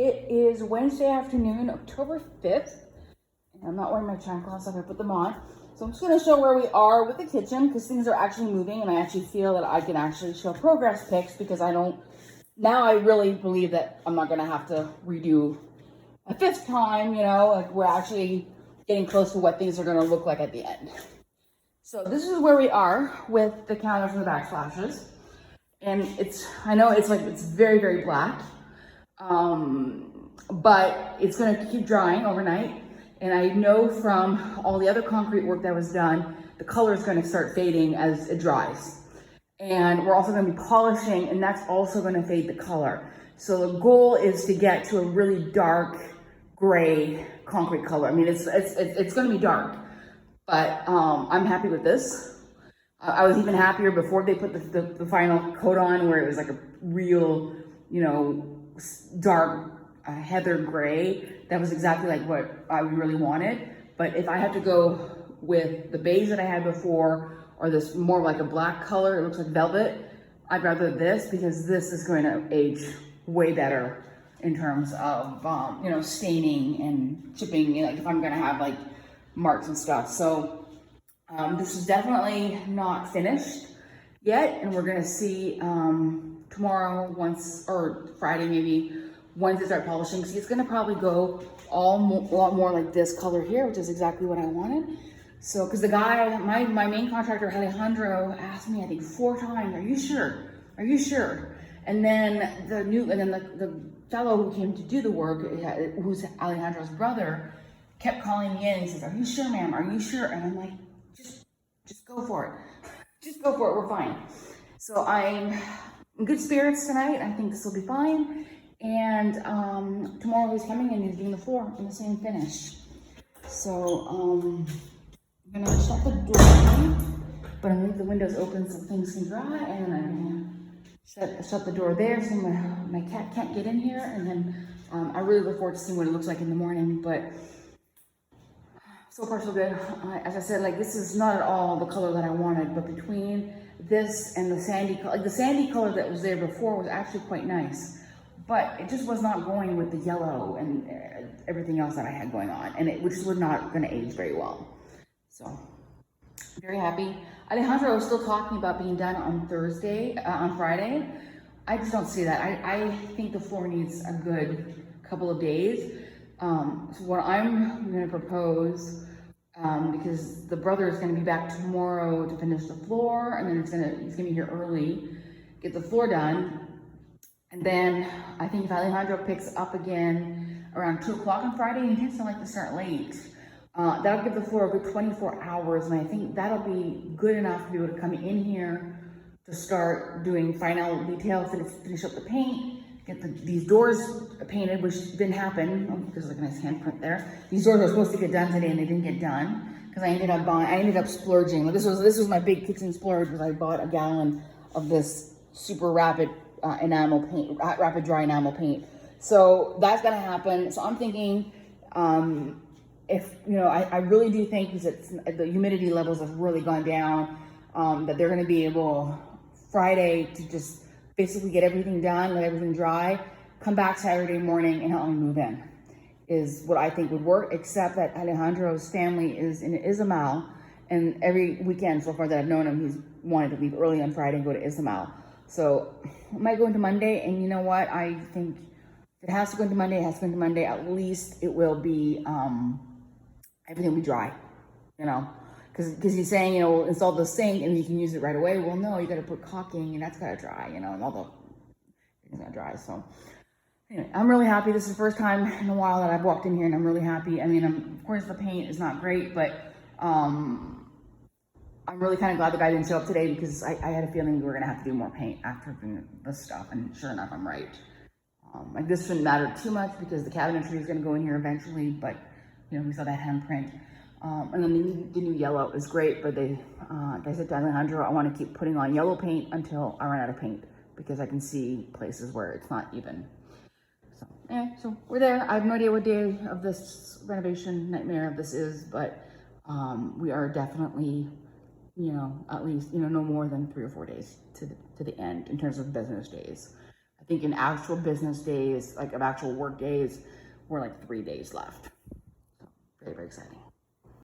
It is Wednesday afternoon, October 5th. And I'm not wearing my chanclas, so I'm gonna put them on. So I'm just gonna show where we are with the kitchen because things are actually moving and I actually feel that I can actually show progress pics because now I really believe that I'm not gonna have to redo a fifth time, like we're actually getting close to what things are gonna look like at the end. So this is where we are with the counters and the backsplashes. And I know it's very, very black. But it's going to keep drying overnight. And I know from all the other concrete work that was done, the color is going to start fading as it dries. And we're also going to be polishing, and that's also going to fade the color. So the goal is to get to a really dark gray concrete color. I mean, it's going to be dark, but I'm happy with this. I was even happier before they put the final coat on, where it was like a real, dark heather gray. That was exactly like what I really wanted. But if I had to go with the beige that I had before, or this more like a black color, it looks like velvet, I'd rather this because this is going to age way better in terms of, staining and chipping, like if I'm going to have like marks and stuff. So this is definitely not finished yet, and we're gonna see tomorrow or Friday maybe, once they start polishing. See, it's gonna probably go a lot more like this color here, which is exactly what I wanted. So, because the guy, my main contractor Alejandro, asked me I think 4 times, "Are you sure? Are you sure?" And then the fellow who came to do the work, who's Alejandro's brother, kept calling me in and he says, "Are you sure, ma'am? Are you sure?" And I'm like, just go for it. Just go for it, we're fine. So I'm in good spirits tonight. I think this will be fine. And tomorrow he's coming and he's doing the floor in the same finish. So I'm gonna shut the door, but I'm gonna leave the windows open so things can dry, and I'm gonna shut the door there so my cat can't get in here. And then I really look forward to seeing what it looks like in the morning, but so far so good. As I said, this is not at all the color that I wanted, but between this and the sandy color, the sandy color that was there before was actually quite nice, but it just was not going with the yellow and everything else that I had going on, and which was not going to age very well. So very happy. Alejandro was still talking about being done on Friday. I just don't see that. I think the floor needs a good couple of days. So what I'm going to propose, because the brother is going to be back tomorrow to finish the floor, and then he's going to be here early, get the floor done. And then I think if Alejandro picks up again around 2 o'clock on Friday, and he tends to like to start late, that'll give the floor a good 24 hours. And I think that'll be good enough to be able to come in here to start doing final details, finish up the paint, get these doors painted, which didn't happen. There's like a nice handprint there. These doors were supposed to get done today and they didn't get done because I ended up splurging. This was my big kitchen splurge, because I bought a gallon of this super rapid enamel paint, rapid dry enamel paint. So that's gonna happen. So I'm thinking, if I really do think, because the humidity levels have really gone down, that they're gonna be able Friday to just basically get everything done, let everything dry, come back Saturday morning and help me move in, is what I think would work, except that Alejandro's family is in Izamal, and every weekend so far that I've known him, he's wanted to leave early on Friday and go to Izamal. So I might go into Monday, and you know what, I think if it has to go into Monday, it has to go into Monday. At least it will be, everything will be dry, because he's saying, we'll install the sink and you can use it right away. Well, no, you got to put caulking, and that's got to dry, and all the things got to dry. So anyway, I'm really happy. This is the first time in a while that I've walked in here, and I'm really happy. I mean, of course the paint is not great, but I'm really kind of glad the guy didn't show up today, because I had a feeling we were going to have to do more paint after doing this stuff, and sure enough, I'm right. This shouldn't matter too much because the cabinetry is going to go in here eventually, but we saw that handprint. And then the new yellow is great, but I said to Alejandro, I want to keep putting on yellow paint until I run out of paint, because I can see places where it's not even. So anyway, so we're there. I have no idea what day of this renovation nightmare this is, but we are definitely, at least, no more than 3 or 4 days to the end in terms of business days. think in actual business days, like of actual work days, we're like 3 days left. So very, very exciting.